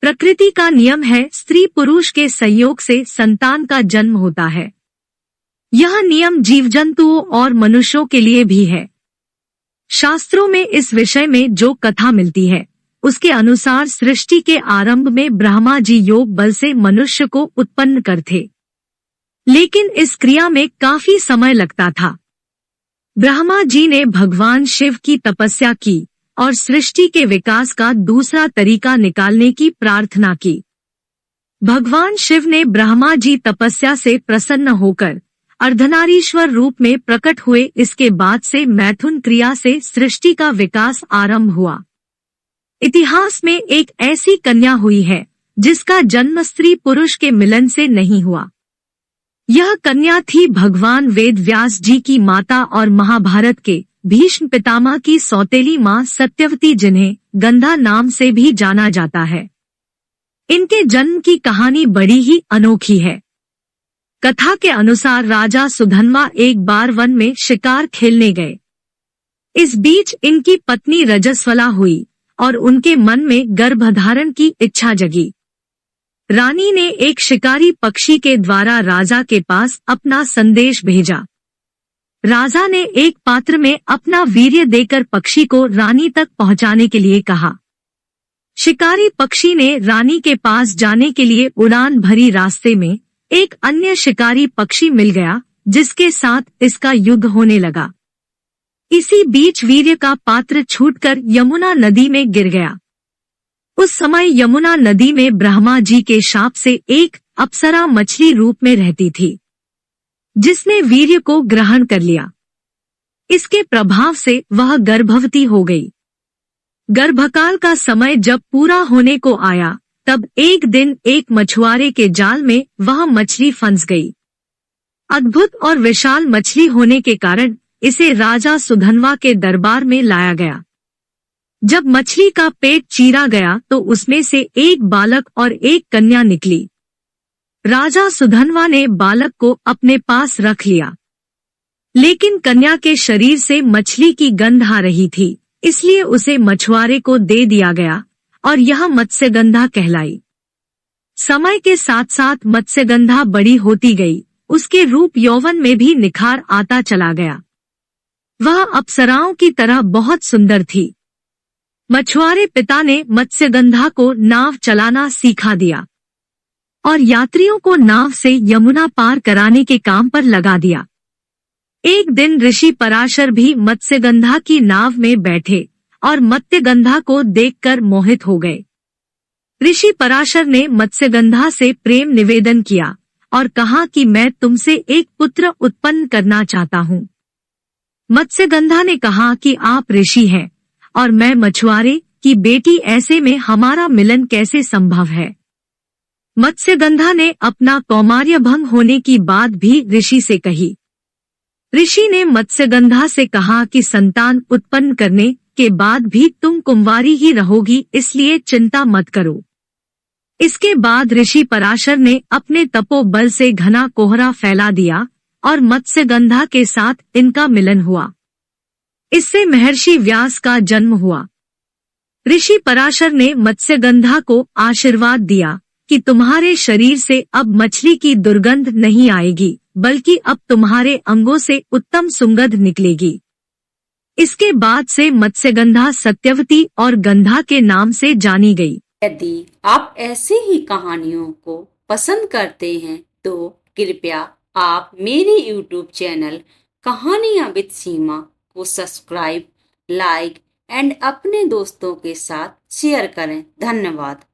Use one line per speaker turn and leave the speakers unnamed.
प्रकृति का नियम है, स्त्री पुरुष के संयोग से संतान का जन्म होता है। यह नियम जीव जंतुओं और मनुष्यों के लिए भी है। शास्त्रों में इस विषय में जो कथा मिलती है उसके अनुसार सृष्टि के आरंभ में ब्रह्मा जी योग बल से मनुष्य को उत्पन्न करते, लेकिन इस क्रिया में काफी समय लगता था। ब्रह्मा जी ने भगवान शिव की तपस्या की और सृष्टि के विकास का दूसरा तरीका निकालने की प्रार्थना की। भगवान शिव ने ब्रह्मा जी तपस्या से प्रसन्न होकर अर्धनारीश्वर रूप में प्रकट हुए। इसके बाद से मैथुन क्रिया से सृष्टि का विकास आरंभ हुआ। इतिहास में एक ऐसी कन्या हुई है जिसका जन्म स्त्री पुरुष के मिलन से नहीं हुआ। यह कन्या थी भगवान वेद व्यास जी की माता और महाभारत के भीष्म पितामह की सौतेली मां सत्यवती, जिन्हें गंधा नाम से भी जाना जाता है। इनके जन्म की कहानी बड़ी ही अनोखी है। कथा के अनुसार राजा सुधन्वा एक बार वन में शिकार खेलने गए। इस बीच इनकी पत्नी रजस्वला हुई और उनके मन में गर्भधारण की इच्छा जगी। रानी ने एक शिकारी पक्षी के द्वारा राजा के पास अपना संदेश भेजा। राजा ने एक पात्र में अपना वीर्य देकर पक्षी को रानी तक पहुंचाने के लिए कहा। शिकारी पक्षी ने रानी के पास जाने के लिए उड़ान भरी। रास्ते में एक अन्य शिकारी पक्षी मिल गया जिसके साथ इसका युद्ध होने लगा। इसी बीच वीर्य का पात्र छूटकर यमुना नदी में गिर गया। उस समय यमुना नदी में ब्रह्मा जी के शाप से एक अप्सरा मछली रूप में रहती थी, जिसने वीर्य को ग्रहण कर लिया। इसके प्रभाव से वह गर्भवती हो गई। गर्भकाल का समय जब पूरा होने को आया तब एक दिन एक मछुआरे के जाल में वह मछली फंस गई। अद्भुत और विशाल मछली होने के कारण इसे राजा सुधन्वा के दरबार में लाया गया। जब मछली का पेट चीरा गया तो उसमें से एक बालक और एक कन्या निकली। राजा सुधन्वा ने बालक को अपने पास रख लिया, लेकिन कन्या के शरीर से मछली की गंध आ रही थी, इसलिए उसे मछुआरे को दे दिया गया और यह मत्स्यगंधा कहलाई। समय के साथ साथ मत्स्यगंधा बड़ी होती गई। उसके रूप यौवन में भी निखार आता चला गया। वह अप्सराओं की तरह बहुत सुंदर थी। मछुआरे पिता ने मत्स्यगंधा को नाव चलाना सिखा दिया और यात्रियों को नाव से यमुना पार कराने के काम पर लगा दिया। एक दिन ऋषि पराशर भी मत्स्यगंधा की नाव में बैठे और मत्स्यगंधा को देखकर मोहित हो गए। ऋषि पराशर ने मत्स्यगंधा से प्रेम निवेदन किया और कहा कि मैं तुमसे एक पुत्र उत्पन्न करना चाहता हूँ। मत्स्यगंधा ने कहा कि आप ऋषि हैं और मैं मछुआरे की बेटी, ऐसे में हमारा मिलन कैसे संभव है। मत्स्यगंधा ने अपना कौमार्य भंग होने की बात भी ऋषि से कही। ऋषि ने मत्स्यगंधा से कहा कि संतान उत्पन्न करने के बाद भी तुम कुंवारी ही रहोगी, इसलिए चिंता मत करो। इसके बाद ऋषि पराशर ने अपने तपोबल से घना कोहरा फैला दिया और मत्स्यगंधा के साथ इनका मिलन हुआ। इससे महर्षि व्यास का जन्म हुआ। ऋषि पराशर ने मत्स्यगंधा को आशीर्वाद दिया कि तुम्हारे शरीर से अब मछली की दुर्गंध नहीं आएगी, बल्कि अब तुम्हारे अंगों से उत्तम सुगंध निकलेगी। इसके बाद से मत्स्यगंधा सत्यवती और गंधा के नाम से जानी गई।
यदि आप ऐसे ही कहानियों को पसंद करते हैं तो कृपया आप मेरे YouTube चैनल कहानियां विद सीमा को सब्सक्राइब, लाइक एंड अपने दोस्तों के साथ शेयर करें। धन्यवाद।